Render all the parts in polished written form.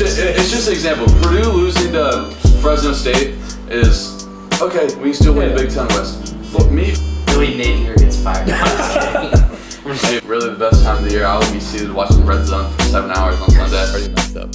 it's just an example. Purdue losing to Fresno State is okay. We can still win the Big Ten West. Me, Billy Napier gets fired. really the best time of the year. I will be seated watching Red Zone for 7 hours on Sunday. Pretty messed up.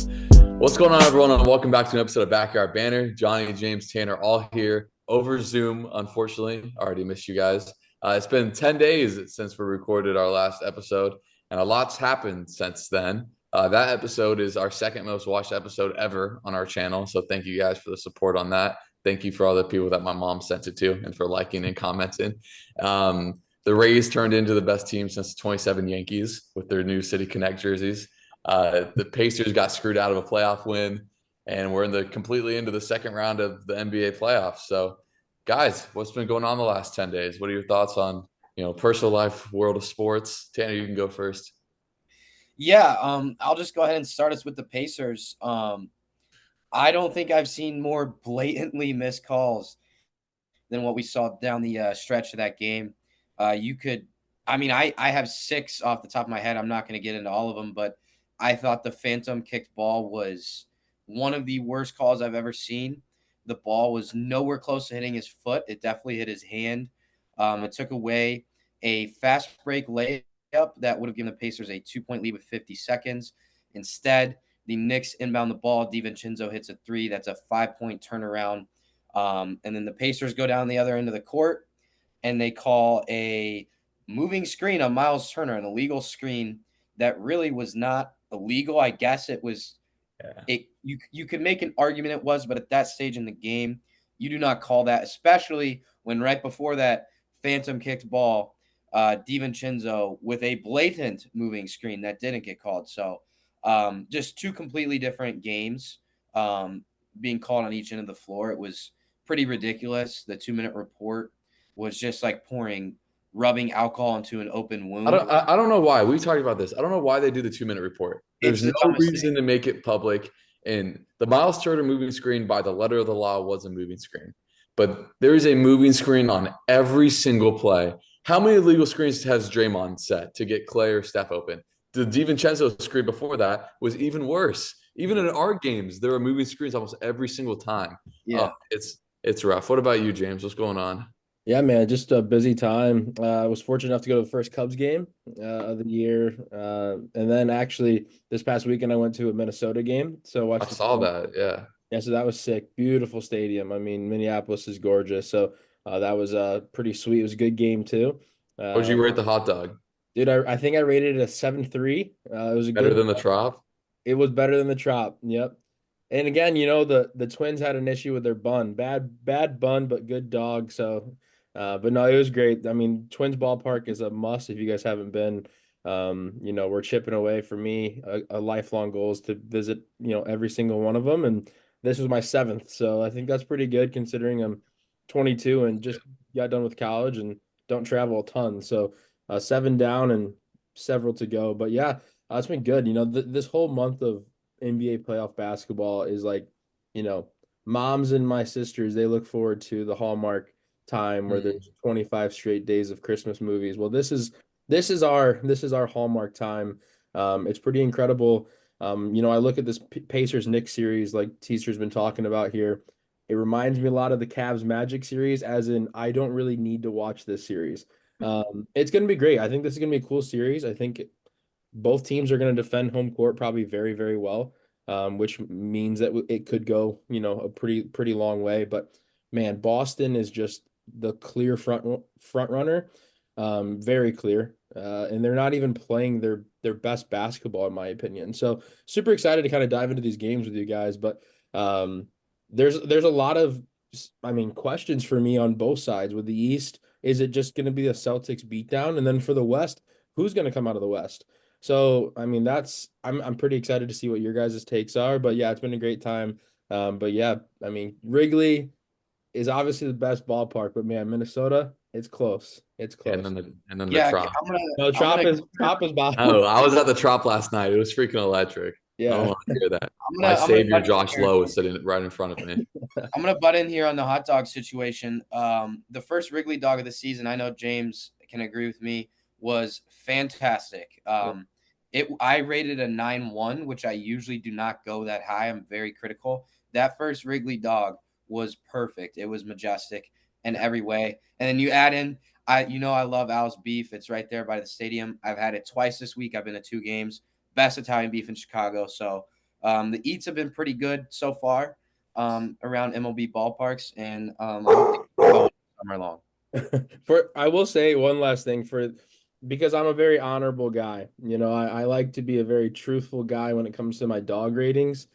What's going on, everyone? And welcome back to an episode of Backyard Banter. Johnny, James, Tanner, all here over Zoom. Unfortunately, already missed you guys. It's been 10 days since we recorded our last episode, and a lot's happened since then. That episode is our second most watched episode ever on our channel. So thank you guys for the support on that. Thank you for all the people that my mom sent it to and for liking and commenting. The Rays turned into the best team since the 27 Yankees with their new City Connect jerseys. The Pacers got screwed out of a playoff win, and we're completely into the second round of the NBA playoffs. So, guys, what's been going on the last 10 days? What are your thoughts on, personal life, world of sports? Tanner, you can go first. Yeah, I'll just go ahead and start us with the Pacers. I don't think I've seen more blatantly missed calls than what we saw down the stretch of that game. I have 6 off the top of my head. I'm not going to get into all of them, but I thought the phantom kicked ball was one of the worst calls I've ever seen. The ball was nowhere close to hitting his foot. It definitely hit his hand. It took away a fast break layup that would have given the Pacers a 2-point lead with 50 seconds. Instead, the Knicks inbound the ball. DiVincenzo hits a 3. That's a 5-point turnaround. And then the Pacers go down the other end of the court, and they call a moving screen on Miles Turner, an illegal screen that really was not illegal. I guess it was. Yeah. You could make an argument it was, but at that stage in the game, you do not call that, especially when right before that phantom kicked ball, DiVincenzo with a blatant moving screen that didn't get called. So just 2 completely different games being called on each end of the floor. It was pretty ridiculous. The 2-minute report was just like rubbing alcohol into an open wound. I don't know why. We talked about this. I don't know why they do the 2-minute report. There's no reason to make it public. And the Miles Turner moving screen, by the letter of the law, was a moving screen. But there is a moving screen on every single play. How many illegal screens has Draymond set to get Clay or Steph open? The DiVincenzo screen before that was even worse. Even in our games, there are moving screens almost every single time. Yeah, it's rough. What about you, James? What's going on? Yeah, man, just a busy time. I was fortunate enough to go to the first Cubs game of the year. And then actually this past weekend, I went to a Minnesota game. So I saw that, yeah. Yeah, so that was sick. Beautiful stadium. I mean, Minneapolis is gorgeous. So that was pretty sweet. It was a good game, too. What did you rate the hot dog? Dude, I think I rated it a 7.3. It was better than the Trop? It was better than the Trop, yep. And again, the Twins had an issue with their bun. Bad bun, but good dog. So but no, it was great. I mean, Twins Ballpark is a must if you guys haven't been. We're chipping away. For me, a lifelong goal is to visit, every single one of them. And this was my 7th. So I think that's pretty good considering I'm 22 and just got done with college and don't travel a ton. So 7 down and several to go. But yeah, it's been good. This whole month of NBA playoff basketball is like, moms and my sisters, they look forward to the Hallmark time where there's 25 straight days of Christmas movies. Well, this is our Hallmark time. It's pretty incredible. I look at this Pacers Knicks series like Teaser's been talking about here. It reminds me a lot of the Cavs Magic series, as in I don't really need to watch this series. It's going to be great. I think this is going to be a cool series. I think both teams are going to defend home court probably very, very well, which means that it could go, a pretty long way. But man, Boston is just the clear front runner, very clear, and they're not even playing their best basketball in my opinion. So super excited to kind of dive into these games with you guys. But there's a lot of questions for me on both sides. With the East, is it just going to be a Celtics beatdown, and then for the West, who's going to come out of the West? So I'm pretty excited to see what your guys' takes are. But yeah, it's been a great time. But yeah, Wrigley is obviously the best ballpark, but man, Minnesota, it's close. It's close. And then the Trop. Trop is bottom. Oh, I was at the Trop last night. It was freaking electric. Yeah. I don't want to hear that. My savior, Josh Lowe, is sitting right in front of me. I'm going to butt in here on the hot dog situation. The first Wrigley dog of the season, I know James can agree with me, was fantastic. I rated a 9-1, which I usually do not go that high. I'm very critical. That first Wrigley dog was perfect. It was majestic in every way. And then you add in, I love Al's beef. It's right there by the stadium. I've had it twice this week. I've been to 2 games. Best Italian beef in Chicago. So the eats have been pretty good so far around MLB ballparks, and I hope to keep going summer long. I will say one last thing because I'm a very honorable guy. I like to be a very truthful guy when it comes to my dog ratings.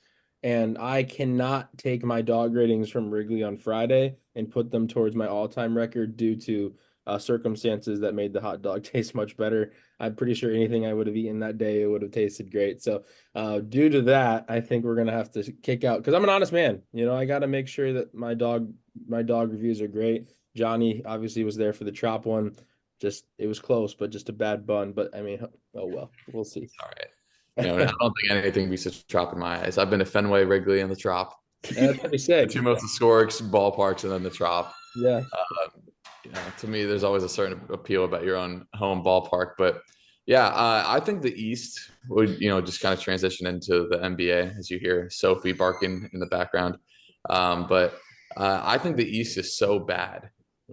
And I cannot take my dog ratings from Wrigley on Friday and put them towards my all-time record due to circumstances that made the hot dog taste much better. I'm pretty sure anything I would have eaten that day, it would have tasted great. So due to that, I think we're gonna have to kick out because I'm an honest man. I got to make sure that my dog reviews are great. Johnny obviously was there for the Trop one. Just it was close, but just a bad bun. But I mean, oh well, we'll see. All right. I don't think anything beats a Trop in my eyes. I've been to Fenway, Wrigley, and the Trop. That's pretty The sick. two most historic ballparks, and then the Trop. Yeah. To me, there's always a certain appeal about your own home ballpark. But yeah, I think the East would, just kind of transition into the NBA as you hear Sophie barking in the background. But I think the East is so bad.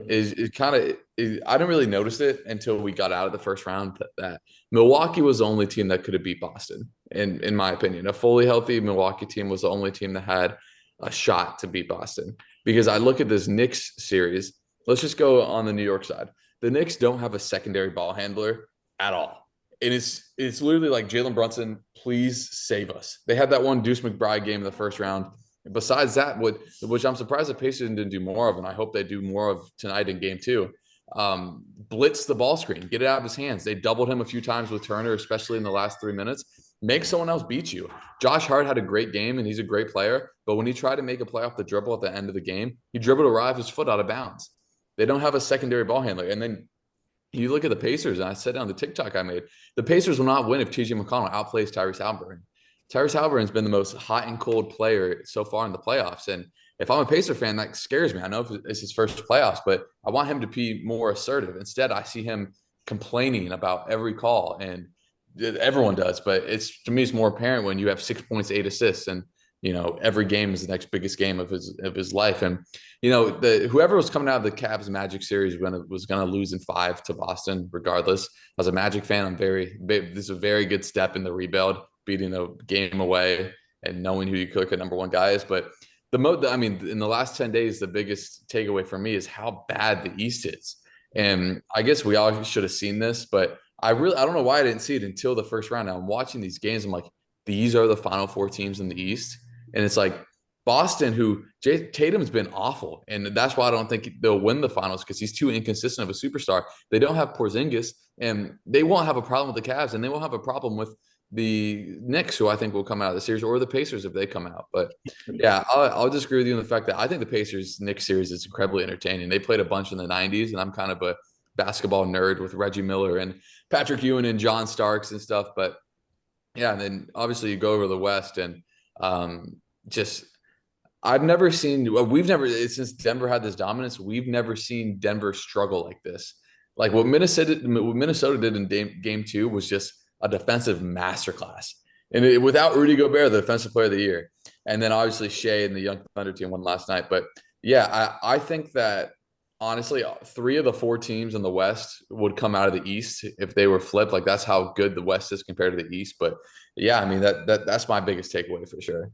Is kind of I didn't really notice it until we got out of the first round that Milwaukee was the only team that could have beat Boston, in my opinion. A fully healthy Milwaukee team was the only team that had a shot to beat Boston. Because I look at this Knicks series. Let's just go on the New York side. The Knicks don't have a secondary ball handler at all. And it's literally like Jalen Brunson, please save us. They had that one Deuce McBride game in the first round. Besides that, which I'm surprised the Pacers didn't do more of, and I hope they do more of tonight in game 2. Blitz the ball screen, get it out of his hands. They doubled him a few times with Turner, especially in the last 3 minutes. Make someone else beat you. Josh Hart had a great game, and he's a great player. But when he tried to make a play off the dribble at the end of the game, he dribbled to arrive his foot out of bounds. They don't have a secondary ball handler. And then you look at the Pacers, and I said on the TikTok I made, the Pacers will not win if TJ McConnell outplays Tyrese Halliburton. Tyrese Halliburton's been the most hot and cold player so far in the playoffs. And if I'm a Pacer fan, that scares me. I know it's his first playoffs, but I want him to be more assertive. Instead, I see him complaining about every call, and everyone does. But to me, it's more apparent when you have 6 points, 8 assists, and every game is the next biggest game of his life. And whoever was coming out of the Cavs Magic series was going to lose in 5 to Boston, regardless. As a Magic fan, this is a very good step in the rebuild, beating a game away and knowing who your clear-cut number one guy is. But in the last 10 days, the biggest takeaway for me is how bad the East is. And I guess we all should have seen this, but I don't know why I didn't see it until the first round. Now I'm watching these games. I'm like, these are the final 4 teams in the East. And it's like Boston, who Tatum's been awful. And that's why I don't think they'll win the finals, because he's too inconsistent of a superstar. They don't have Porzingis, and they won't have a problem with the Cavs, and they won't have a problem with the Knicks, who I think will come out of the series, or the Pacers if they come out. But yeah, I'll disagree with you in the fact that I think the Pacers-Knicks series is incredibly entertaining. They played a bunch in the 90s, and I'm kind of a basketball nerd with Reggie Miller and Patrick Ewing and John Starks and stuff. But yeah, and then obviously you go over to the West, and we've never, since Denver had this dominance, we've never seen Denver struggle like this. Like what Minnesota did in game 2 was just a defensive masterclass. And without Rudy Gobert, the defensive player of the year. And then obviously Shea and the Young Thunder team won last night. But yeah, I think that honestly, 3 of the 4 teams in the West would come out of the East if they were flipped. Like that's how good the West is compared to the East. But yeah, I mean that's my biggest takeaway for sure.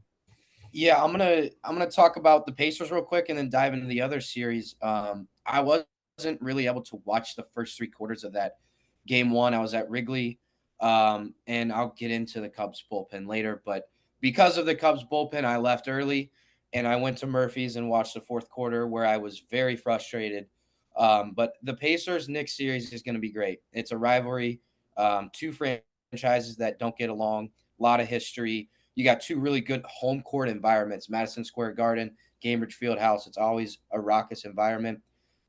Yeah, I'm gonna talk about the Pacers real quick and then dive into the other series. I wasn't really able to watch the first 3 quarters of that game 1. I was at Wrigley, and I'll get into the Cubs bullpen later. But because of the Cubs bullpen, I left early and I went to Murphy's and watched the 4th quarter, where I was very frustrated. But the Pacers Knicks series is going to be great. It's a rivalry, 2 franchises that don't get along, a lot of history. You got 2 really good home court environments, Madison Square Garden, Gainbridge Fieldhouse. It's always a raucous environment.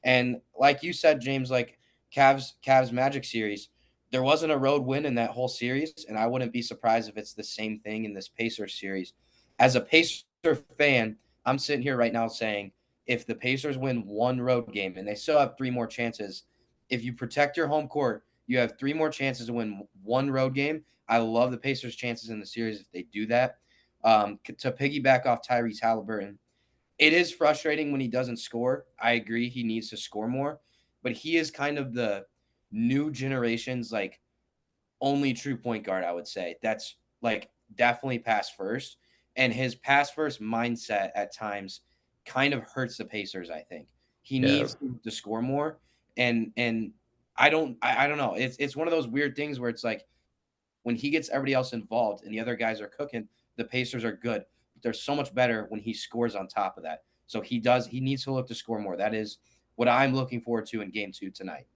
And like you said, James, like Cavs Magic series, there wasn't a road win in that whole series, and I wouldn't be surprised if it's the same thing in this Pacers series. As a Pacer fan, I'm sitting here right now saying if the Pacers win 1 road game, and they still have 3 more chances, if you protect your home court, You have 3 more chances to win 1 road game. I love the Pacers' chances in the series if they do that. To piggyback off Tyrese Halliburton, it is frustrating when he doesn't score. I agree he needs to score more, but he is kind of the new generation's like only true point guard, I would say. That's like definitely pass first. And his pass first mindset at times kind of hurts the Pacers, I think. He Yeah. needs to score more. And I don't know. It's one of those weird things where it's like when he gets everybody else involved and the other guys are cooking, the Pacers are good. But they're so much better when he scores on top of that. So he needs to look to score more. That is what I'm looking forward to in game 2 tonight.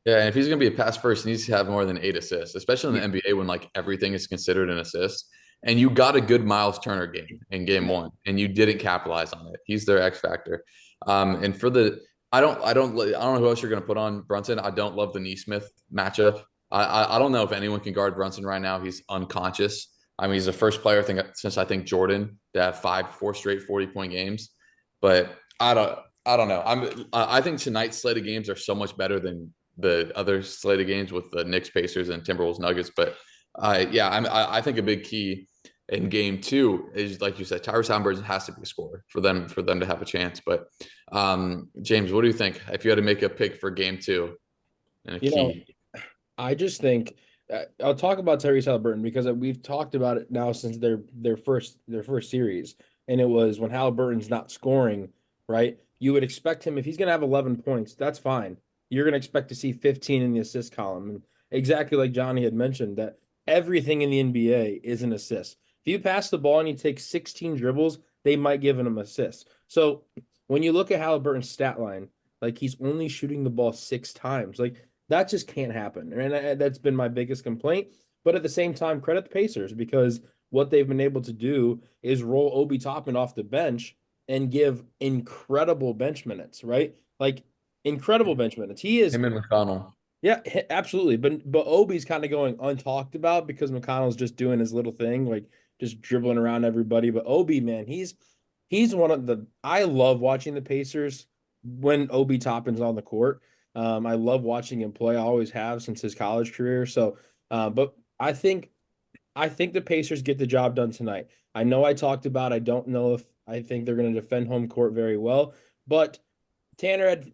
Yeah, and if he's going to be a pass first, he needs to have more than 8 assists, especially in the Yeah. NBA when like everything is considered an assist. And you got a good Miles Turner game in game 1, and you didn't capitalize on it. He's their X factor. And for the, I don't know who else you're going to put on Brunson. I don't love the Neesmith matchup. I don't know if anyone can guard Brunson right now. He's unconscious. I mean, he's the first player since I think Jordan to have 4 straight 40-point games. But I don't know. I think tonight's slate of games are so much better than the other slate of games with the Knicks, Pacers, and Timberwolves, Nuggets. But I think a big key in game 2 is, like you said, Tyrese Halliburton has to be a scorer for them to have a chance. But James, what do you think if you had to make a pick for game 2 and a key? I just think I'll talk about Tyrese Halliburton because we've talked about it now since their first series, and it was when Halliburton's not scoring, right? You would expect him if he's going to have 11 points, that's fine. You're going to expect to see 15 in the assist column, and exactly like Johnny had mentioned that everything in the NBA is an assist. If you pass the ball and you take 16 dribbles, they might give him an assist. So when you look at Halliburton's stat line, like he's only shooting the ball 6 times, like that just can't happen. And that's been my biggest complaint. But at the same time, credit the Pacers because what they've been able to do is roll Obi Toppin off the bench and give incredible bench minutes, right? Like incredible bench minutes. He is Him and McConnell. yeah, absolutely. But Obi's kind of going untalked about because McConnell's just doing his little thing, like just dribbling around everybody. But Obi, man, he's one of the I love watching the Pacers when Obi Toppin's on the court. I love watching him play. I always have since his college career. So, but I think the Pacers get the job done tonight. I know I talked about. I don't know if I think they're going to defend home court very well, but Tanner had,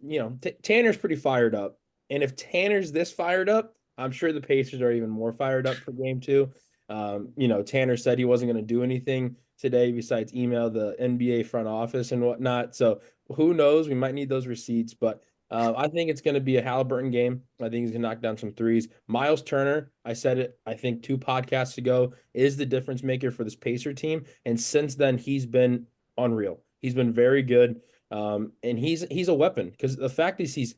Tanner's pretty fired up. And if Tanner's this fired up, I'm sure the Pacers are even more fired up for game 2. Tanner said he wasn't going to do anything today besides email the NBA front office and whatnot. So who knows? We might need those receipts, but I think it's going to be a Halliburton game. I think he's going to knock down some threes. Miles Turner, I said it, I think 2 podcasts ago, is the difference maker for this Pacer team. And since then, he's been unreal. He's been very good. And he's a weapon because the fact is he's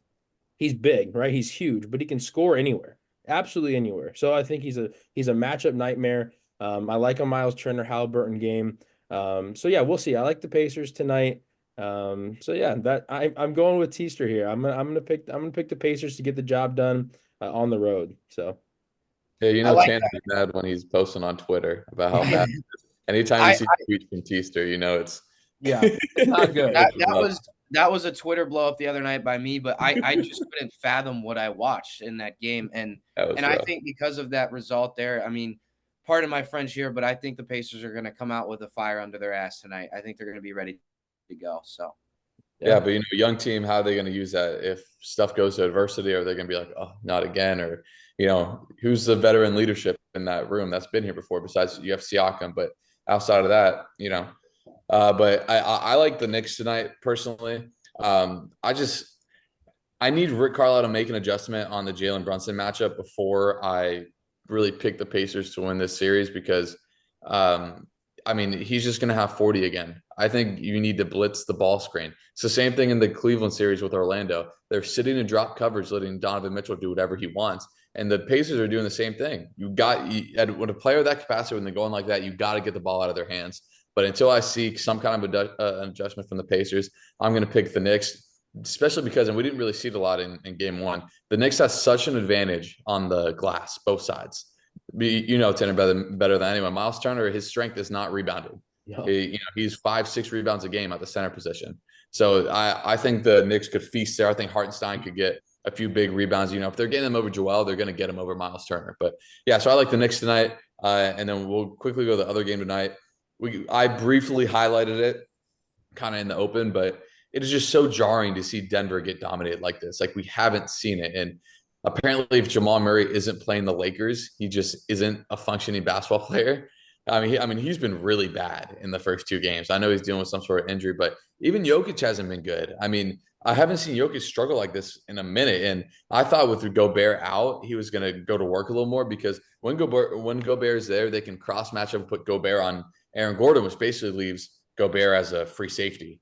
big, right? He's huge, but he can score anywhere, absolutely anywhere. So I think he's a matchup nightmare. I like a Miles Turner Halliburton game. So yeah, we'll see. I like the Pacers tonight. So yeah, that I'm going with Teaster here. I'm gonna pick the Pacers to get the job done on the road. So Yeah, like Tanner is mad when he's posting on Twitter about how mad. Anytime you see tweets from Teaster, it's it's not good. That was a Twitter blow up the other night by me, but I just couldn't fathom what I watched in that game. And I think because of that result there, I mean, pardon my French here, but I think the Pacers are going to come out with a fire under their ass tonight. I think they're going to be ready to go. So yeah, but young team, how are they going to use that? If stuff goes to adversity, are they going to be like, oh, not again? Or, who's the veteran leadership in that room that's been here before besides you have Siakam, but outside of that, but I like the Knicks tonight personally. I need Rick Carlisle to make an adjustment on the Jalen Brunson matchup before I really pick the Pacers to win this series because, he's just going to have 40 again. I think you need to blitz the ball screen. It's the same thing in the Cleveland series with Orlando. They're sitting in drop coverage, letting Donovan Mitchell do whatever he wants. And the Pacers are doing the same thing. When a player of that capacity, when they're going like that, you got to get the ball out of their hands. But until I see some kind of an adjustment from the Pacers, I'm going to pick the Knicks, especially because, and we didn't really see it a lot in game 1, the Knicks has such an advantage on the glass, both sides. Tanner better than anyone. Miles Turner, his strength is not rebounding. No. He's 5-6 rebounds a game at the center position. So I think the Knicks could feast there. I think Hartenstein could get a few big rebounds. If they're getting them over Joel, they're going to get them over Miles Turner. But yeah, so I like the Knicks tonight. And then we'll quickly go to the other game tonight. I briefly highlighted it kind of in the open, but it is just so jarring to see Denver get dominated like this. Like we haven't seen it. And apparently if Jamal Murray isn't playing the Lakers, he just isn't a functioning basketball player. He's been really bad in the first 2 games. I know he's dealing with some sort of injury, but even Jokic hasn't been good. I haven't seen Jokic struggle like this in a minute. And I thought with Gobert out, he was going to go to work a little more because when Gobert is there, they can cross match up and put Gobert on Aaron Gordon, which basically leaves Gobert as a free safety.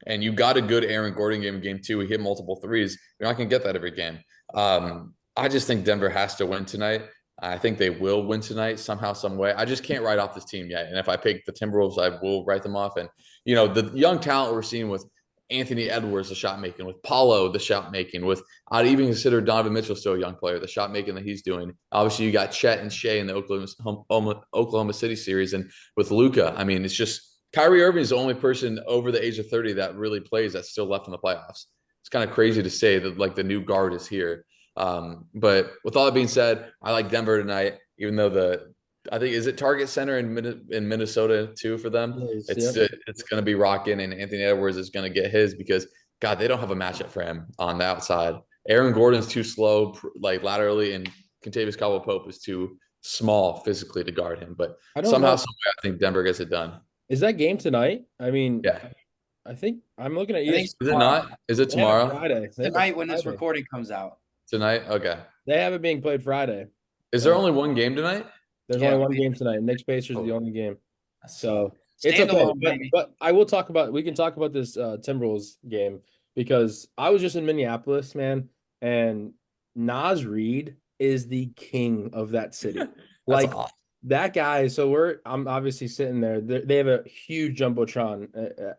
And you got a good Aaron Gordon game in game 2. He hit multiple threes. You're not going to get that every game. I just think Denver has to win tonight. I think they will win tonight somehow, some way. I just can't write off this team yet. And if I pick the Timberwolves, I will write them off. And, the young talent we're seeing with Anthony Edwards, the shot making, with Paulo, the shot making, with I'd even consider Donovan Mitchell still a young player, the shot making that he's doing. Obviously, you got Chet and Shea in the Oklahoma City series. And with Luka, it's just Kyrie Irving is the only person over the age of 30 that really plays that's still left in the playoffs. It's kind of crazy to say that like the new guard is here. But with all that being said, I like Denver tonight, even though I think is it Target Center in Minnesota too for them. It's going to be rocking, and Anthony Edwards is going to get his because God, they don't have a matchup for him on the outside. Aaron Gordon's too slow, like laterally, and Kentavious Caldwell-Pope is too small physically to guard him. But somehow, some way, I think Denver gets it done. Is that game tonight? Yeah. I think I'm looking at. Is it not? Is it tomorrow? Friday. Tonight when this recording comes out. Tonight? Okay. They have it being played Friday. Is there only one game tonight? There's only one game tonight. Knicks Pacers is the only game. So it's Standalone, okay. But I will talk about. We can talk about this Timberwolves game because I was just in Minneapolis, man, and Naz Reid is the king of that city. Like awesome. That guy. So I'm obviously sitting there. They have a huge jumbotron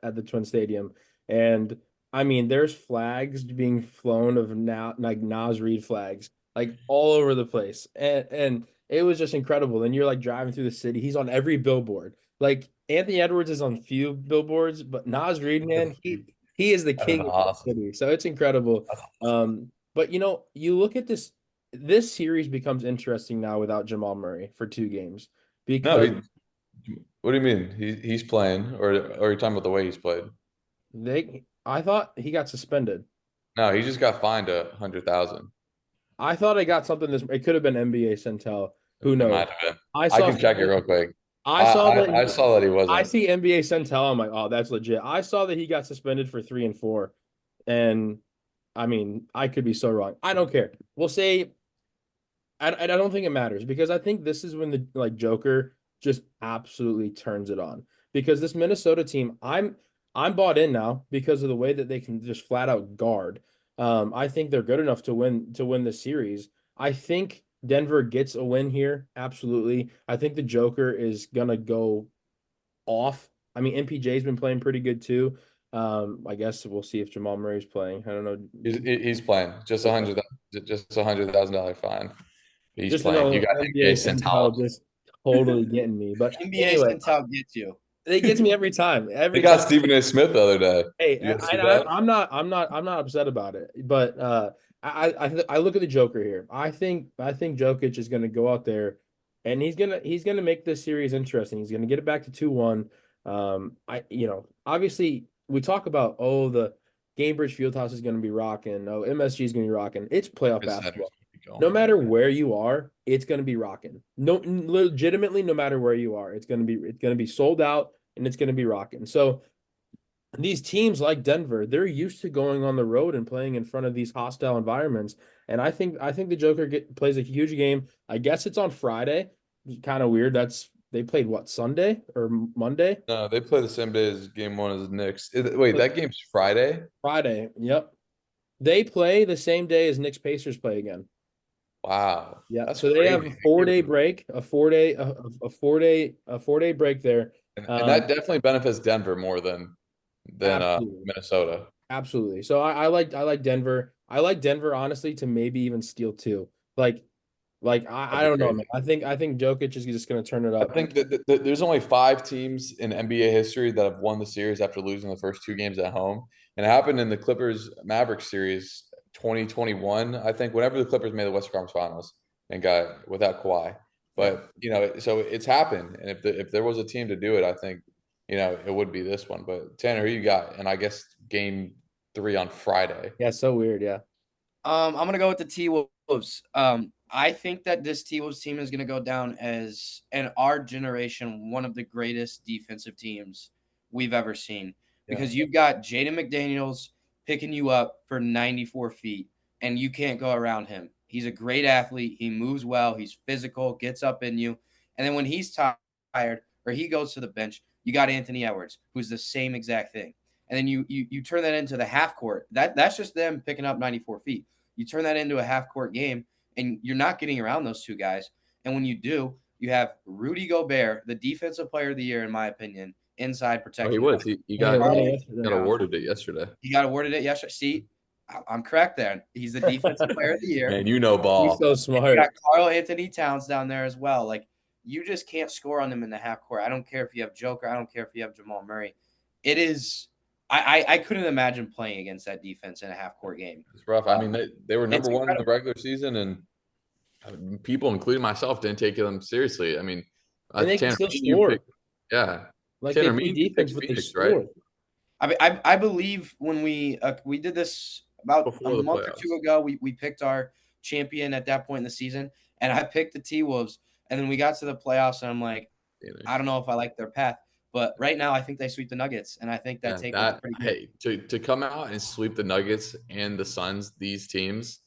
at the Twin Stadium, and there's flags being flown of now like Naz Reid flags like all over the place, and it was just incredible. And you're like driving through the city. He's on every billboard. Like Anthony Edwards is on few billboards, but Naz Reid, man, he is the king of the city. So it's incredible. But you look at this series becomes interesting now without Jamal Murray for 2 games. Because what do you mean? He's playing, or are you talking about the way he's played? I thought he got suspended. No, he just got fined $100,000. I thought I got something. It could have been NBA Centel. Who knows? Might have been. I can check it real quick. I saw that he wasn't. I see NBA Centel. I'm like, oh, that's legit. I saw that he got suspended for 3 and 4, and I could be so wrong. I don't care. We'll say. I don't think it matters because I think this is when the Joker just absolutely turns it on because this Minnesota team, I'm bought in now because of the way that they can just flat out guard. I think they're good enough to win the series. I think Denver gets a win here. Absolutely. I think the Joker is gonna go off. MPJ's been playing pretty good too. I guess we'll see if Jamal Murray's playing. I don't know. He's playing. Just $100,000 fine. He's playing. You got NBA Centel just totally getting me. But NBA Centel gets you. It gets me every time. They got Stephen A. Smith the other day. Hey, I'm not upset about it. But I look at the Joker here. I think Jokic is going to go out there, and he's gonna make this series interesting. He's going to get it back to 2-1. Obviously we talk about the Gainbridge Fieldhouse is going to be rocking. MSG is going to be rocking. It's playoff basketball. No matter where you are, it's going to be rocking. No, legitimately, no matter where you are, it's going to be sold out and it's going to be rocking. So these teams like Denver, they're used to going on the road and playing in front of these hostile environments. And I think the Joker plays a huge game. I guess it's on Friday. It's kind of weird. They played what, Sunday or Monday? No, they play the same day as game 1 as the Knicks. Wait, that game's Friday? Friday. Yep. They play the same day as Knicks Pacers play again. Wow. Yeah. That's so they have a 4-day break, a 4-day break there. And that definitely benefits Denver more than Minnesota. Absolutely. So I like Denver. I like Denver honestly to maybe even steal 2. I don't know, man. I think Jokic is just going to turn it up. I think that there's only 5 teams in NBA history that have won the series after losing the first 2 games at home, and it happened in the Clippers Mavericks series 2021, I think, whenever the Clippers made the Western Conference Finals and got without Kawhi. But so it's happened, and if there was a team to do it, I think it would be this one. But Tanner, who you got? And I guess game 3 on Friday. Yeah, so weird. Yeah. I'm gonna go with the T-Wolves. I think that this T-Wolves team is gonna go down as, in our generation, one of the greatest defensive teams we've ever seen. Because you've got Jaden McDaniels picking you up for 94 feet, and you can't go around him. He's a great athlete. He moves well. He's physical, gets up in you. And then when he's tired or he goes to the bench, you got Anthony Edwards, who's the same exact thing. And then you turn that into the half court. That's just them picking up 94 feet. You turn that into a half court game, and you're not getting around those two guys. And when you do, you have Rudy Gobert, the defensive player of the year, in my opinion, inside Oh, protecting. he was. He got awarded it yesterday. He got awarded it yesterday. See, I'm correct there. He's the defensive player of the year. Man, ball. He's so smart. You got Karl Anthony Towns down there as well. Like, you just can't score on them in the half court. I don't care if you have Joker. I don't care if you have Jamal Murray. It is. I couldn't imagine playing against that defense in a half court game. It's rough. I mean, they were number one in the regular season, and people, including myself, didn't take them seriously. I mean, and they Tanner, can still score. Yeah, like Tanner, they play defense, but they score. Right? I believe when we did this about Before a month playoffs. or two ago, we picked our champion at that point in the season, and I picked the T-Wolves, and then we got to the playoffs, and I'm like, I don't know if I like their path. But right now, I think they sweep the Nuggets, and I think that take was pretty good. Hey, to come out and sweep the Nuggets and the Suns, these teams,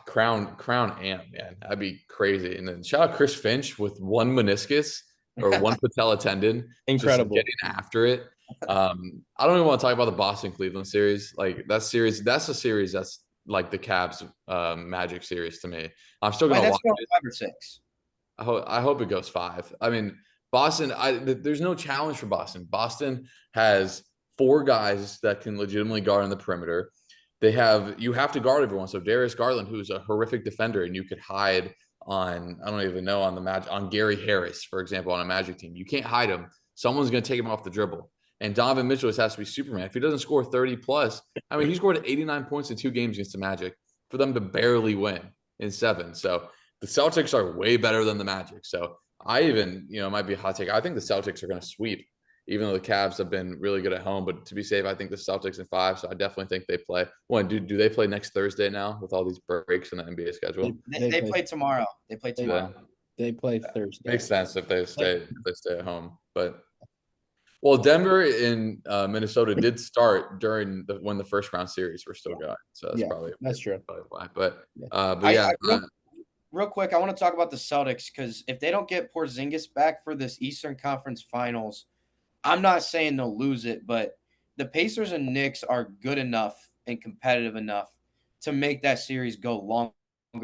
crown amp, man, that'd be crazy. And then shout out Chris Finch with one meniscus or one patella tendon, incredible, just getting after it. I don't even want to talk about the Boston Cleveland series. Like that's a series that's like the Cavs Magic series to me. I'm still gonna watch it. 5 or 6. I hope it goes 5. I mean, Boston, there's no challenge for Boston. Boston has 4 guys that can legitimately guard on the perimeter. You have to guard everyone. So Darius Garland, who's a horrific defender, and you could hide on, I don't even know, on Gary Harris, for example, on a Magic team. You can't hide him. Someone's going to take him off the dribble. And Donovan Mitchell has to be Superman. If he doesn't score 30 plus, I mean, he scored 89 points in 2 games against the Magic for them to barely win in 7. So the Celtics are way better than the Magic. So I even, it might be a hot take. I think the Celtics are going to sweep, even though the Cavs have been really good at home. But to be safe, I think the Celtics in 5. So I definitely think they play. Do they play next Thursday now with all these breaks in the NBA schedule? They play tomorrow. They play tomorrow. They play Thursday. Makes sense if they stay at home. But Denver and Minnesota did start during when the first round series were still going. So that's true. Probably why. But yeah. Real quick, I want to talk about the Celtics because if they don't get Porzingis back for this Eastern Conference Finals, I'm not saying they'll lose it, but the Pacers and Knicks are good enough and competitive enough to make that series go longer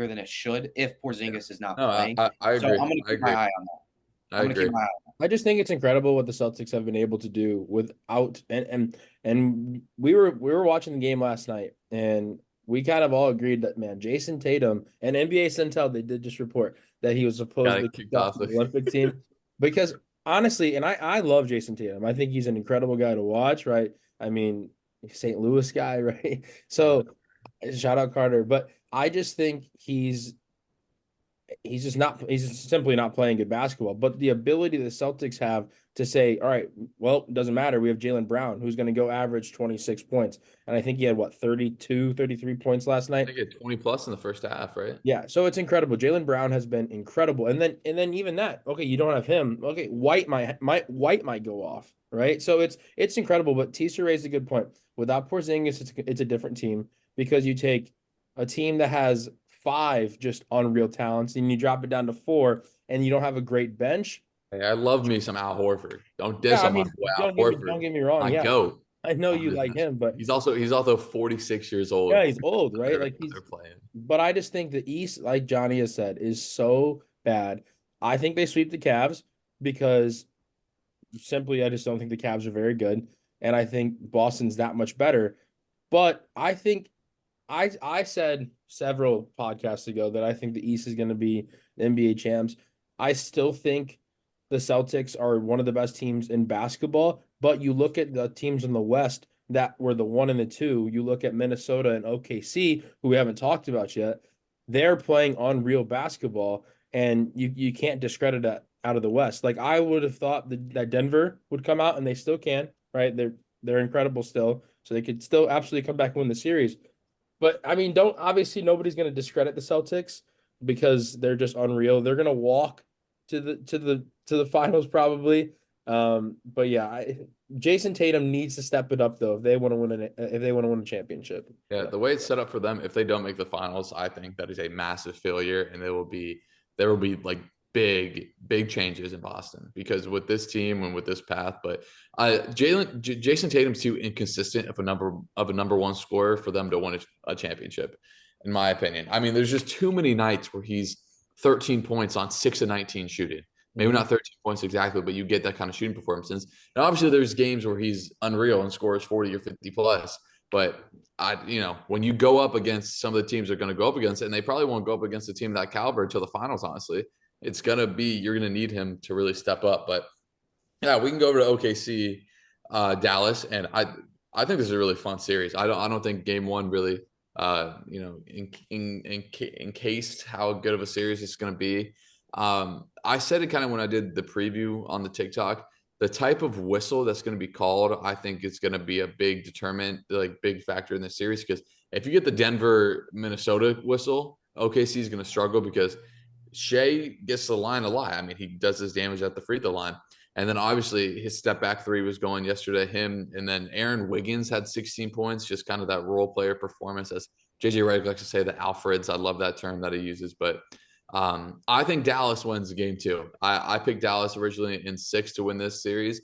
than it should if Porzingis is not playing. I agree. So I'm going to keep my eye on that. I agree. I just think it's incredible what the Celtics have been able to do without and we were watching the game last night, and we kind of all agreed that, man, Jason Tatum and NBA Centel, they did just report that he was supposedly kicked off the Olympic team because honestly, and I love Jason Tatum. I think he's an incredible guy to watch, right? I mean, St. Louis guy, right? So shout out Carter, but I just think he's simply not playing good basketball. But the ability the Celtics have to say, all right, well, it doesn't matter. We have Jaylen Brown, who's going to go average 26 points. And I think he had 33 points last night. I think he had 20 plus in the first half, right? Yeah. So it's incredible. Jaylen Brown has been incredible. And then even that, okay, you don't have him. Okay. White might go off. Right. So it's incredible. But Tisa raised a good point. Without Porzingis, it's a different team because you take a team that has 5 just unreal talents and you drop it down to 4 and you don't have a great bench. Hey, I love me some Al Horford. Don't diss on my boy Al Horford. Don't get me wrong. Goat. I know you like him, but he's also 46 years old. Yeah, he's old, right? Like he's playing. But I just think the East, like Johnny has said, is so bad. I think they sweep the Cavs because simply I just don't think the Cavs are very good. And I think Boston's that much better. But I think I said several podcasts ago that I think the East is going to be the NBA champs. I still think the Celtics are one of the best teams in basketball, but you look at the teams in the West, that were the 1 and the 2. You look at Minnesota and OKC, who we haven't talked about yet. They're playing unreal basketball, and you can't discredit that out of the West. Like I would have thought that Denver would come out, and they still can, right? They're incredible still, so they could still absolutely come back and win the series. But I mean, don't obviously nobody's going to discredit the Celtics because they're just unreal. They're going to walk to the finals probably. But yeah, Jason Tatum needs to step it up though if they want to win a championship. Yeah, the way it's set up for them, if they don't make the finals, I think that is a massive failure, and there will be like big changes in Boston because with this team and with this path. But Jason Tatum's too inconsistent of a number one scorer for them to win a championship, in my opinion. I mean, there's just too many nights where he's 13 points on 6 of 19 shooting. Maybe not 13 points exactly, but you get that kind of shooting performances. And obviously, there's games where he's unreal and scores 40 or 50 plus. But when you go up against some of the teams they're going to go up against, and they probably won't go up against a team of that caliber until the finals, honestly, you're going to need him to really step up. But yeah, we can go over to OKC, Dallas, and I think this is a really fun series. I don't think game one really, encased how good of a series it's going to be. I said it kind of when I did the preview on the TikTok. The type of whistle that's going to be called, I think, is going to be a big big factor in the series. Because if you get the Denver Minnesota whistle, OKC is going to struggle because Shea gets the line a lot. I mean, he does his damage at the free throw line. And then obviously his step back three was going yesterday, him. And then Aaron Wiggins had 16 points, just kind of that role player performance. As JJ Redick likes to say, the Alfreds. I love that term that he uses. But I think Dallas wins the game too. I picked Dallas originally in 6 to win this series.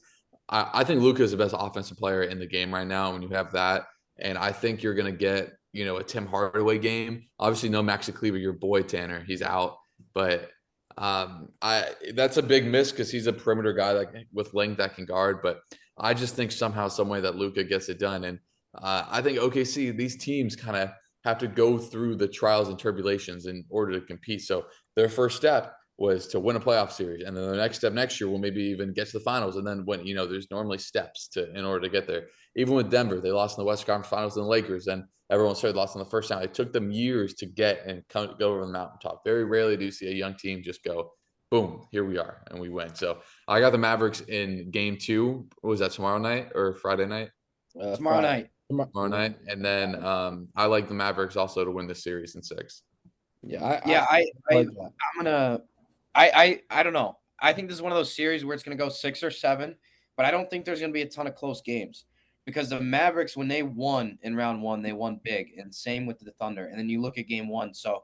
I think Luka is the best offensive player in the game right now when you have that. And I think you're going to get, a Tim Hardaway game. Obviously, no Maxi Kleber, your boy Tanner. He's out. But that's a big miss because he's a perimeter guy with length that can guard. But I just think somehow, some way that Luka gets it done. And I think OKC, these teams kind of have to go through the trials and tribulations in order to compete. So their first step was to win a playoff series. And then the next step next year will maybe even get to the finals. And then when, there's normally steps in order to get there. Even with Denver, they lost in the Western Conference Finals and the Lakers. And everyone started lost on the first time. It took them years to get and go over the mountaintop. Very rarely do you see a young team just go, boom, here we are, and we win. So I got the Mavericks in game 2. What was that, tomorrow night or Friday night? Tomorrow night. Tomorrow night. And then I like the Mavericks also to win the series in 6. I don't know. I think this is one of those series where it's going to go 6 or 7, but I don't think there's going to be a ton of close games because the Mavericks, when they won in round 1, they won big, and same with the Thunder. And then you look at game 1. So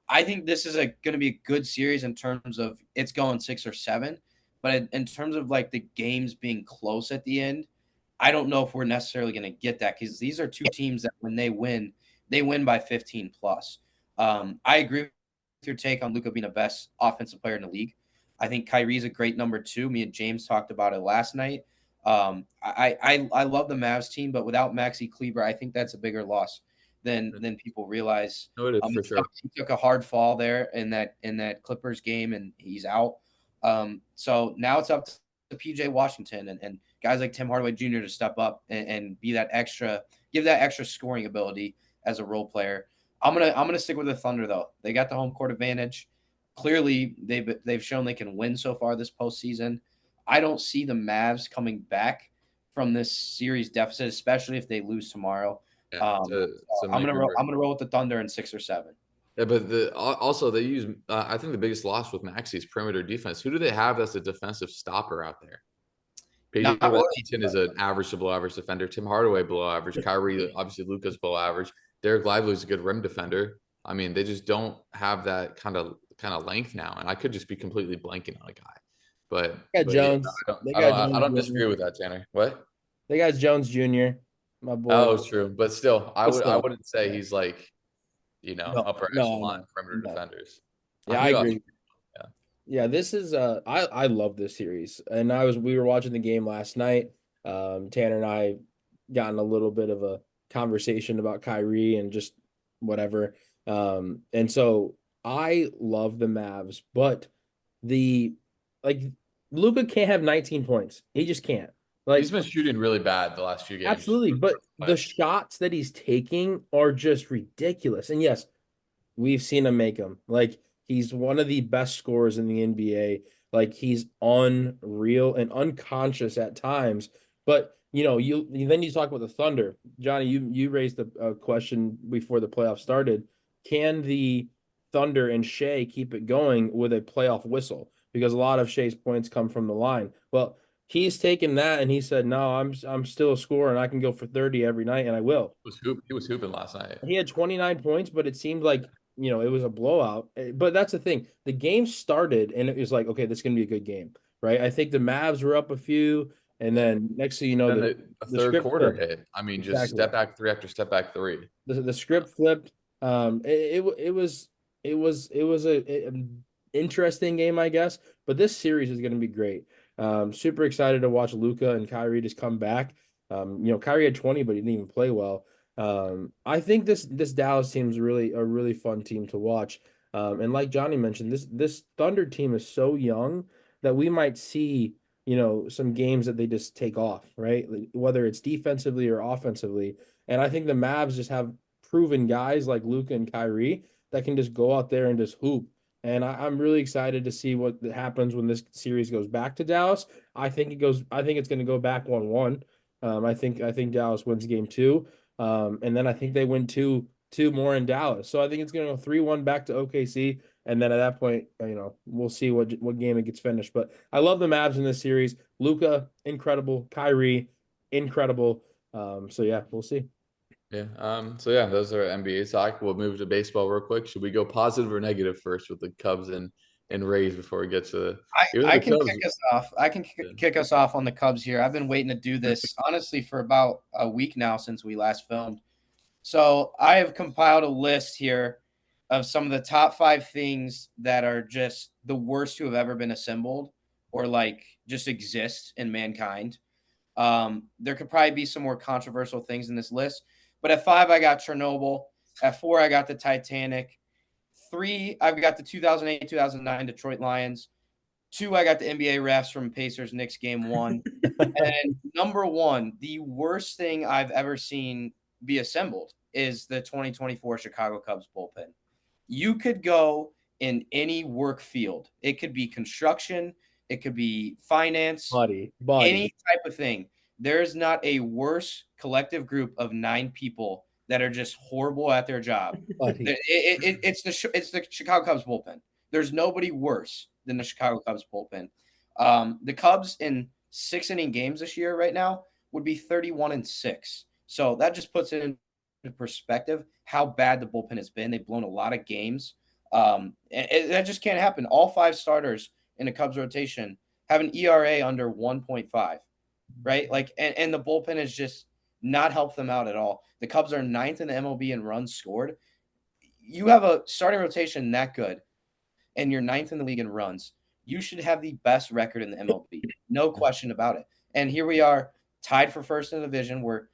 I think this is going to be a good series in terms of it's going 6 or 7, but in terms of like the games being close at the end, I don't know if we're necessarily going to get that because these are two teams that when they win by 15 plus. I agree with your take on Luka being the best offensive player in the league. I think Kyrie's a great number 2. Me and James talked about it last night. I love the Mavs team, but without Maxi Kleber, I think that's a bigger loss than people realize. No, it is for sure. He took a hard fall there in that Clippers game, and he's out. So now it's up to PJ Washington and guys like Tim Hardaway Jr. to step up and be that give that extra scoring ability as a role player. I'm gonna stick with the Thunder though. They got the home court advantage. Clearly, they've shown they can win so far this postseason. I don't see the Mavs coming back from this series deficit, especially if they lose tomorrow. Yeah, I'm gonna roll with the Thunder in 6 or 7. Yeah, but also they use I think the biggest loss with Maxi's perimeter defense. Who do they have as a defensive stopper out there? PJ Washington is an average to below average defender. Tim Hardaway below average. Kyrie, obviously Luka's below average. Derek Lively is a good rim defender. I mean, they just don't have that kind of length now, and I could just be completely blanking on a guy. But Jones. I don't disagree with that, Tanner. What? They got Jones Jr. My boy. Oh, it's true, but still, I wouldn't say he's like, upper echelon perimeter defenders. Yeah, I agree. Yeah, this is I love this series, and we were watching the game last night. Tanner and I got in a little bit of a conversation about Kyrie and just whatever. And so I love the Mavs, but Luka can't have 19 points. He just can't. Like, He's been shooting really bad the last few games. absolutely, but the shots that he's taking are just ridiculous. And yes, we've seen him make them. Like, he's one of the best scorers in the NBA. Like, he's unreal and unconscious at times. But then you talk about the Thunder, Johnny. You raised a question before the playoffs started. Can the Thunder and Shea keep it going with a playoff whistle? Because a lot of Shea's points come from the line. Well, he's taken that and he said, "No, I'm still a scorer and I can go for 30 every night and I will." He was hooping last night. He had 29 points, but it seemed like, it was a blowout. But that's the thing. The game started and it was like, okay, this is going to be a good game, right? I think the Mavs were up a few, and then next thing you know, And the the third script quarter flipped. hit. I mean, just Exactly. step back three after step back three. The script flipped. It was an interesting game, I guess. But this series is going to be great. Super excited to watch Luka and Kyrie just come back. Kyrie had 20, but he didn't even play well. I think this Dallas team is really a really fun team to watch. And like Johnny mentioned, this Thunder team is so young that we might see, some games that they just take off, right? Like, whether it's defensively or offensively. And I think the Mavs just have proven guys like Luka and Kyrie that can just go out there and just hoop. And I'm really excited to see what happens when this series goes back to Dallas. I think it's going to go back 1-1. I think Dallas wins game two. And then I think they win two more in Dallas. So I think it's going to go 3-1 back to OKC. And then at that point, we'll see what game it gets finished. But I love the Mavs in this series. Luka, incredible. Kyrie, incredible. So yeah, we'll see. Yeah. So yeah, those are NBA talk. We'll move to baseball real quick. Should we go positive or negative first with the Cubs and Rays before we get to the I the can Cubs? kick us off. I can kick us off on the Cubs here. I've been waiting to do this honestly for about a week now since we last filmed. So I have compiled a list here of some of the top 5 things that are just the worst to have ever been assembled or like just exist in mankind. There could probably be some more controversial things in this list, but at 5 I got Chernobyl. At 4 I got the Titanic. 3 I've got the 2008-2009 Detroit Lions. 2 I got the NBA refs from Pacers Knicks game 1. And number 1, the worst thing I've ever seen be assembled is the 2024 Chicago Cubs bullpen. You could go in any work field. It could be construction, it could be finance, Buddy. any type of thing. There is not a worse collective group of 9 people that are just horrible at their job. Buddy. It's the Chicago Cubs bullpen. There's nobody worse than the Chicago Cubs bullpen. The Cubs in 6-inning games this year right now would be 31-6. So that just puts it into perspective how bad the bullpen has been. They've blown a lot of games. That just can't happen. All 5 starters in the Cubs rotation have an ERA under 1.5, right? Like, and the bullpen has just not helped them out at all. The Cubs are 9th in the MLB in runs scored. You have a starting rotation that good, and you're 9th in the league in runs. You should have the best record in the MLB, no question about it. And here we are, tied for first in the division. We're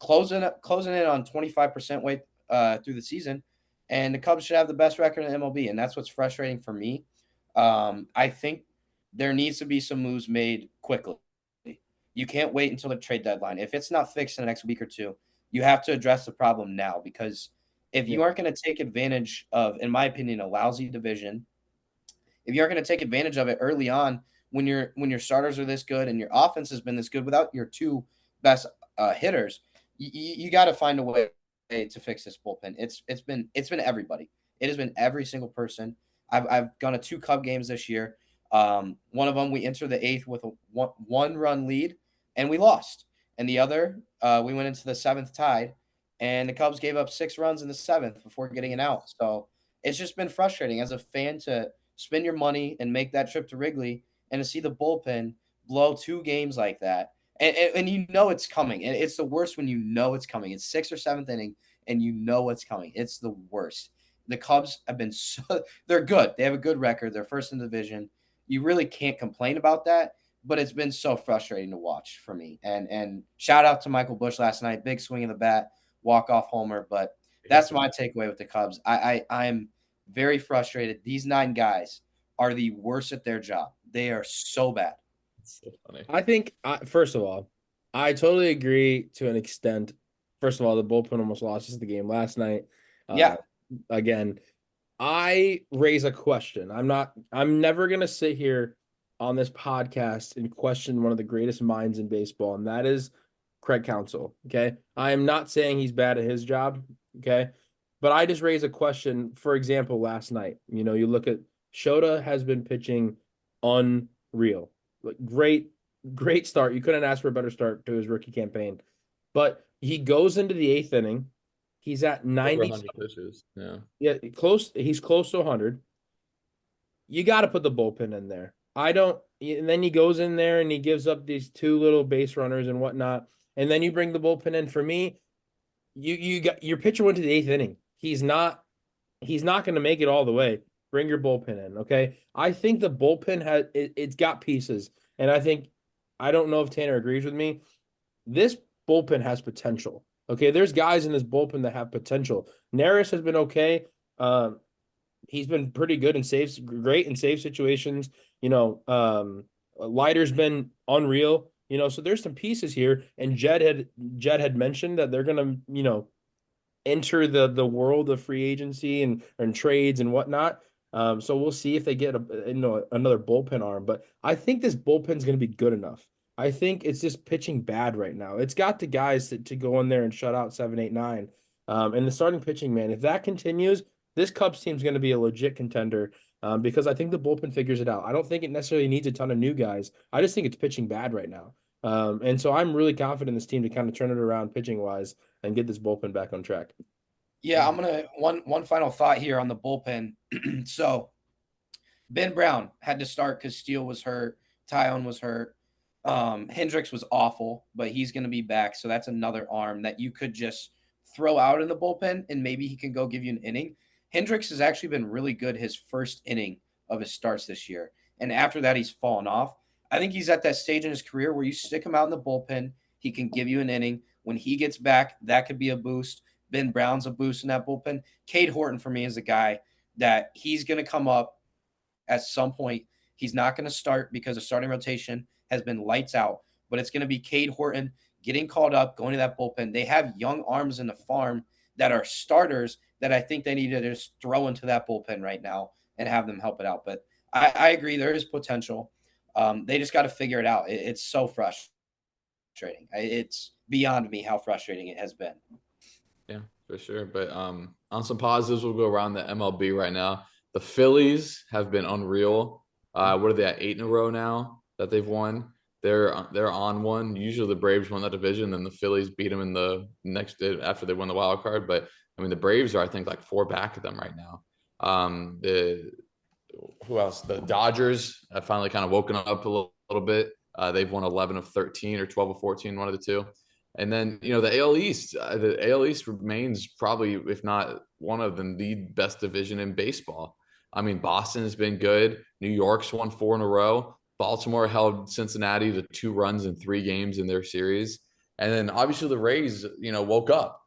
closing in on 25% weight through the season, and the Cubs should have the best record in the MLB, and that's what's frustrating for me. I think there needs to be some moves made quickly. You can't wait until the trade deadline. If it's not fixed in the next week or two, you have to address the problem now, because if you aren't going to take advantage of, in my opinion, a lousy division, if you aren't going to take advantage of it early on when your starters are this good and your offense has been this good without your 2 best hitters, you got to find a way to fix this bullpen. It's been everybody. It has been every single person. I've gone to 2 Cub games this year. One of them we entered the 8th with a one run lead and we lost, and the other we went into the 7th tied, and the Cubs gave up 6 runs in the 7th before getting an out. So it's just been frustrating as a fan to spend your money and make that trip to Wrigley and to see the bullpen blow 2 games like that. And you know it's coming. And it's the worst when you know it's coming. It's 6th or 7th inning and you know it's coming. It's the worst. The Cubs have been they're good. They have a good record. They're first in the division. You really can't complain about that, but it's been so frustrating to watch for me. And shout out to Michael Busch last night. Big swing of the bat, walk-off homer. But that's my takeaway with the Cubs. I'm very frustrated. These 9 guys are the worst at their job. They are so bad. It's so funny. I think, first of all, I totally agree to an extent. First of all, the bullpen almost lost us the game last night. Yeah. Again, I raise a question. I'm never gonna sit here on this podcast and question one of the greatest minds in baseball, and that is Craig Counsell. Okay. I am not saying he's bad at his job. Okay. But I just raise a question. For example, last night, you look at Shota has been pitching unreal. Like great start. You couldn't ask for a better start to his rookie campaign. But he goes into the eighth inning. He's at Over 90. 100 pitches. Yeah. Yeah, close. He's close to 100. You got to put the bullpen in there. I don't. And then he goes in there and he gives up these two little base runners and whatnot. And then you bring the bullpen in. For me, you got your pitcher went to the eighth inning. He's not going to make it all the way. Bring your bullpen in, okay? I think the bullpen it's got pieces, and I don't know if Tanner agrees with me. This bullpen has potential. Okay, there's guys in this bullpen that have potential. Neris has been okay. He's been pretty good in saves, great in save situations. Leiter's been unreal. So there's some pieces here. And Jed had mentioned that they're gonna, enter the world of free agency and trades and whatnot. So we'll see if they get another bullpen arm. But I think this bullpen's going to be good enough. I think it's just pitching bad right now. It's got the guys to go in there and shut out 7, 8, 9. And the starting pitching, man, if that continues, this Cubs team's going to be a legit contender because I think the bullpen figures it out. I don't think it necessarily needs a ton of new guys. I just think it's pitching bad right now. And so I'm really confident in this team to kind of turn it around pitching wise and get this bullpen back on track. Yeah, I'm gonna one final thought here on the bullpen. So Ben Brown had to start because Steele was hurt, Tyon was hurt. Hendricks was awful, but he's gonna be back. So that's another arm that you could just throw out in the bullpen and maybe he can go give you an inning. Hendricks has actually been really good his first inning of his starts this year. And after that, he's fallen off. I think he's at that stage in his career where you stick him out in the bullpen, he can give you an inning. When he gets back, that could be a boost. Ben Brown's a boost in that bullpen. Cade Horton for me is a guy that he's going to come up at some point. He's not going to start because the starting rotation has been lights out, but it's going to be Cade Horton getting called up, going to that bullpen. They have young arms in the farm that are starters that I think they need to just throw into that bullpen right now and have them help it out. But I agree, there is potential. They just got to figure it out. It's so frustrating. It's beyond me how frustrating it has been. Yeah, for sure. But on some positives, we'll go around the MLB right now. The Phillies have been unreal. What are they at 8 in a row now that they've won? They're on one. Usually the Braves won that division, then the Phillies beat them in the next after they won the wild card. But I mean, the Braves are I think like 4 back of them right now. Who else? The Dodgers have finally kind of woken up a little bit. They've won 11 of 13 or 12 of 14, one of the two. And then, the AL East, remains probably, if not one of them, the best division in baseball. I mean, Boston has been good. New York's won 4 in a row. Baltimore held Cincinnati to 2 runs in 3 games in their series. And then obviously the Rays, woke up.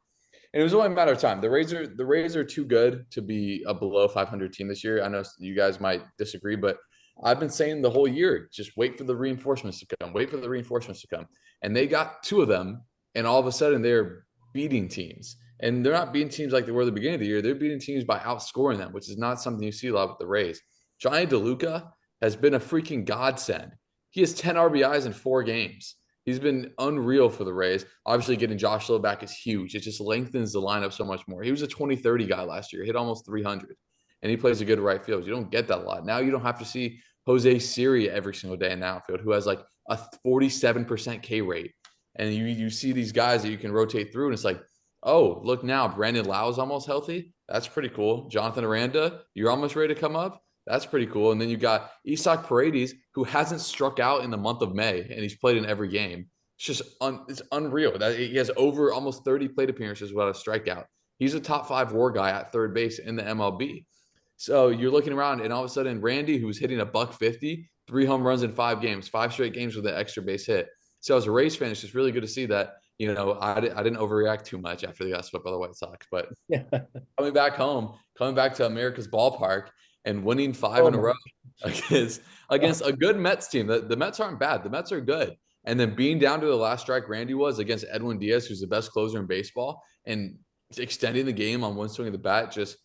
And it was only a matter of time. The Rays are too good to be a below 500 team this year. I know you guys might disagree, but I've been saying the whole year, just wait for the reinforcements to come. Wait for the reinforcements to come. And they got 2 of them. And all of a sudden, they're beating teams. And they're not beating teams like they were at the beginning of the year. They're beating teams by outscoring them, which is not something you see a lot with the Rays. Johnny DeLuca has been a freaking godsend. He has 10 RBIs in 4 games. He's been unreal for the Rays. Obviously, getting Josh Lowe back is huge. It just lengthens the lineup so much more. He was a 20-30 guy last year. Hit almost 300. And he plays a good right field. You don't get that a lot. Now you don't have to see Jose Siri every single day in the outfield, who has like a 47% K rate. And you see these guys that you can rotate through, and it's like, oh, look now, Brandon Lau's almost healthy. That's pretty cool. Jonathan Aranda, you're almost ready to come up. That's pretty cool. And then you got Isaac Paredes, who hasn't struck out in the month of May, and he's played in every game. It's just it's unreal. That he has over almost 30 plate appearances without a strikeout. He's a top 5 WAR guy at third base in the MLB. So you're looking around, and all of a sudden, Randy, who's hitting a $150, 3 home runs in 5 games, 5 straight games with an extra base hit. So as a Rays fan, it's just really good to see that, I didn't overreact too much after they got swept by the White Sox. But coming back home, coming back to America's ballpark and winning 5 in a row against a good Mets team. The Mets aren't bad. The Mets are good. And then being down to the last strike Randy was against Edwin Diaz, who's the best closer in baseball, and extending the game on one swing of the bat, just,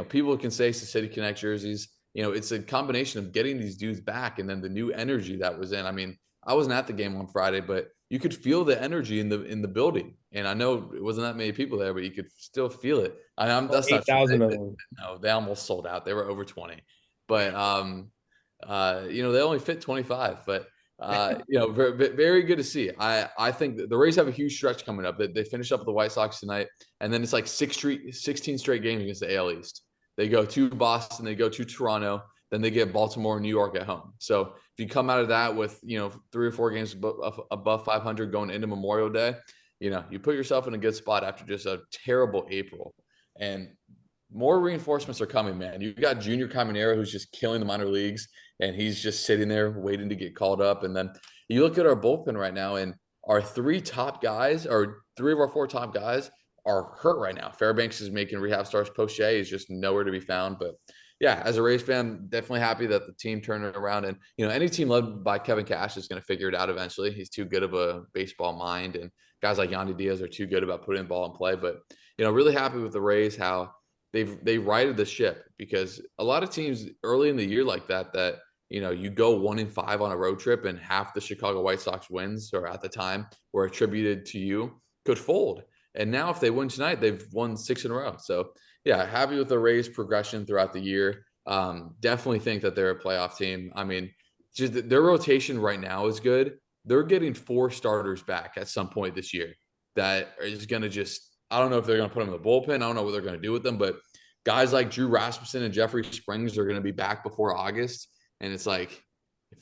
people can say it's the City Connect jerseys. It's a combination of getting these dudes back and then the new energy that was in. I mean, I wasn't at the game on Friday, but you could feel the energy in the building. And I know it wasn't that many people there, but you could still feel it. That's not true. 8,000 of them. No, they almost sold out. They were over 20. But they only fit 25. But very good to see. I think the Rays have a huge stretch coming up. They finish up with the White Sox tonight, and then it's like 16 straight games against the AL East. They go to Boston, they go to Toronto, then they get Baltimore and New York at home. So if you come out of that with 3 or 4 games above 500 going into Memorial Day, you put yourself in a good spot after just a terrible April. And more reinforcements are coming, man. You got Junior Caminero, who's just killing the minor leagues, and he's just sitting there waiting to get called up. And then you look at our bullpen right now, and our 3 top guys, or 3 of our 4 top guys, are hurt right now. Fairbanks is making rehab starts. Poche is just nowhere to be found. But yeah, as a Rays fan, definitely happy that the team turned it around. And any team led by Kevin Cash is going to figure it out eventually. He's too good of a baseball mind, and guys like Yandy Diaz are too good about putting the ball in play. But really happy with the Rays, how they righted the ship, because a lot of teams early in the year like that you go 1-5 on a road trip and half the Chicago White Sox wins, or at the time were attributed to you, could fold. And now if they win tonight, they've won 6 in a row. So yeah, happy with the Rays' progression throughout the year. Definitely think that they're a playoff team. I mean, just their rotation right now is good. They're getting 4 starters back at some point this year. That is going to I don't know if they're going to put them in the bullpen. I don't know what they're going to do with them, but guys like Drew Rasmussen and Jeffrey Springs are going to be back before August. And it's like,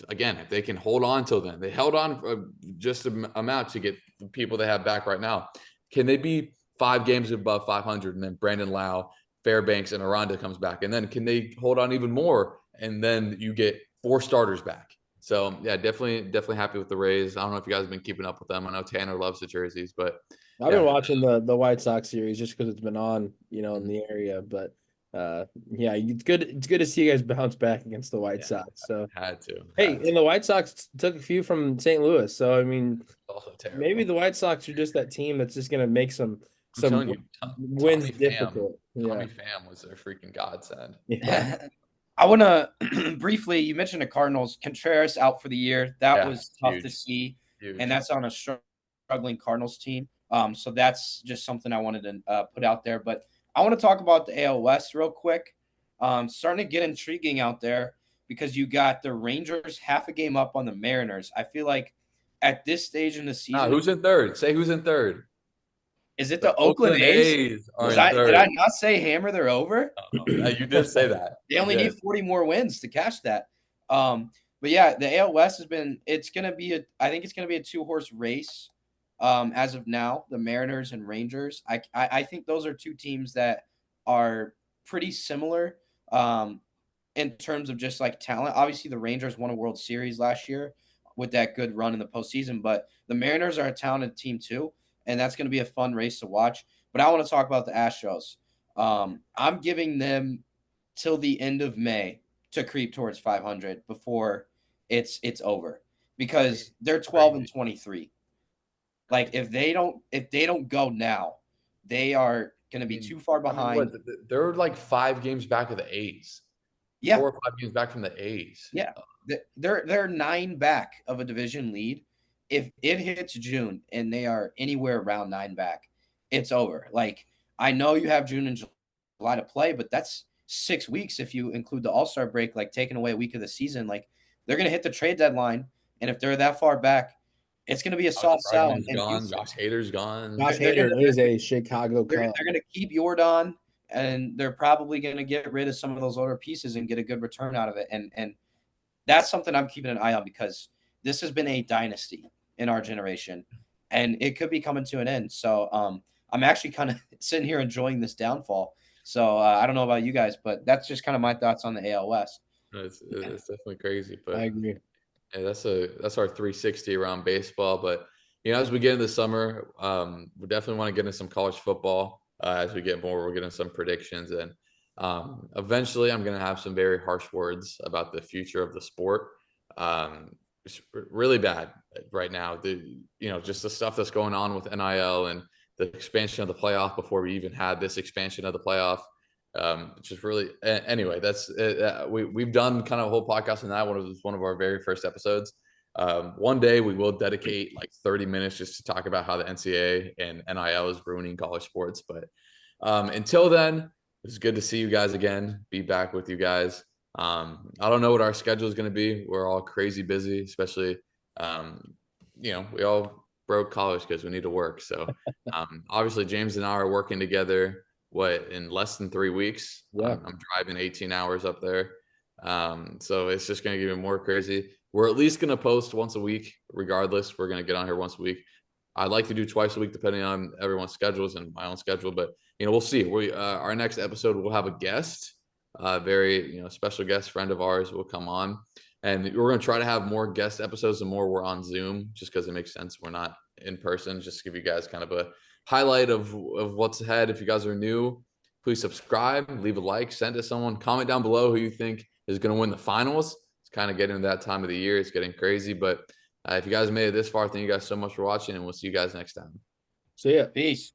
if they can hold on till then, they held on just an amount to get the people they have back right now. Can they be 5 games above 500, and then Brandon Lau, Fairbanks, and Aranda comes back? And then can they hold on even more? And then you get 4 starters back. So yeah, definitely happy with the Rays. I don't know if you guys have been keeping up with them. I know Tanner loves the jerseys, but I've been watching the White Sox series just because it's been on, in the area. But yeah, it's good. It's good to see you guys bounce back against the White Sox. So had to. And the White Sox took a few from St. Louis. So I mean, also terrible. Maybe the White Sox are just that team that's just gonna make some wins difficult. Tommy Pham was their freaking godsend. Yeah. I want to briefly, you mentioned the Cardinals. Contreras out for the year. That was tough to see. Huge. And that's on a struggling Cardinals team. So that's just something I wanted to put out there. But I want to talk about the AL West real quick. Starting to get intriguing out there, because you got the Rangers half a game up on the Mariners. I feel like at this stage in the season. Who's in third? Say who's in third. Is it the Oakland A's? Did I not say hammer they're over? You did say that. They only need 40 more wins to cash that. But yeah, the AL West I think it's going to be a 2-horse race as of now, the Mariners and Rangers. I think those are 2 teams that are pretty similar in terms of just like talent. Obviously, the Rangers won a World Series last year with that good run in the postseason, but the Mariners are a talented team too. And that's going to be a fun race to watch. But I want to talk about the Astros. I'm giving them till the end of May to creep towards 500 before it's over, because they're 12-23. Like if they don't go now, they are going to be too far behind. They're like 5 games back of the A's. Yeah, 4 or 5 games back from the A's. Yeah, they're 9 back of a division lead. If it hits June and they are anywhere around 9 back, it's over. Like, I know you have June and July to play, but that's 6 weeks if you include the All-Star break, like taking away a week of the season. Like, they're going to hit the trade deadline, and if they're that far back, it's going to be a soft sell. Josh Hader's gone. Josh Hader is a Chicago Cub. They're going to keep Jordan, and they're probably going to get rid of some of those older pieces and get a good return out of it. And that's something I'm keeping an eye on, because this has been a dynasty in our generation, and it could be coming to an end. So I'm actually kind of sitting here enjoying this downfall. So I don't know about you guys, but that's just kind of my thoughts on the AL West. It's definitely crazy, but I agree. Yeah, that's our 360 around baseball. But as we get into the summer, we definitely want to get into some college football. As we get more, we're getting some predictions, and eventually I'm going to have some very harsh words about the future of the sport. it's really bad right now. Just the stuff that's going on with NIL and the expansion of the playoff before we even had this expansion of the playoff. Just really, anyway, that's we've done kind of a whole podcast on that. One of our very first episodes. One day we will dedicate like 30 minutes just to talk about how the NCAA and NIL is ruining college sports. But until then, it's good to see you guys again, be back with you guys. I don't know what our schedule is going to be. We're all crazy busy, especially, we all broke college because we need to work. So obviously James and I are working together, in less than 3 weeks. Yeah. I'm driving 18 hours up there. So it's just going to get even more crazy. We're at least going to post once a week, regardless. We're going to get on here once a week. I'd like to do twice a week, depending on everyone's schedules and my own schedule. But we'll see. Our next episode we'll have a guest, very special guest friend of ours will come on, and we're going to try to have more guest episodes and more we're on Zoom, just because it makes sense. We're not in person. Just to give you guys kind of a highlight of what's ahead. If you guys are new, please subscribe, leave a like, send to someone, comment down below who you think is going to win the finals. It's kind of getting to that time of the year. It's getting crazy, but if you guys made it this far, thank you guys so much for watching, and we'll see you guys next time. See ya. Peace.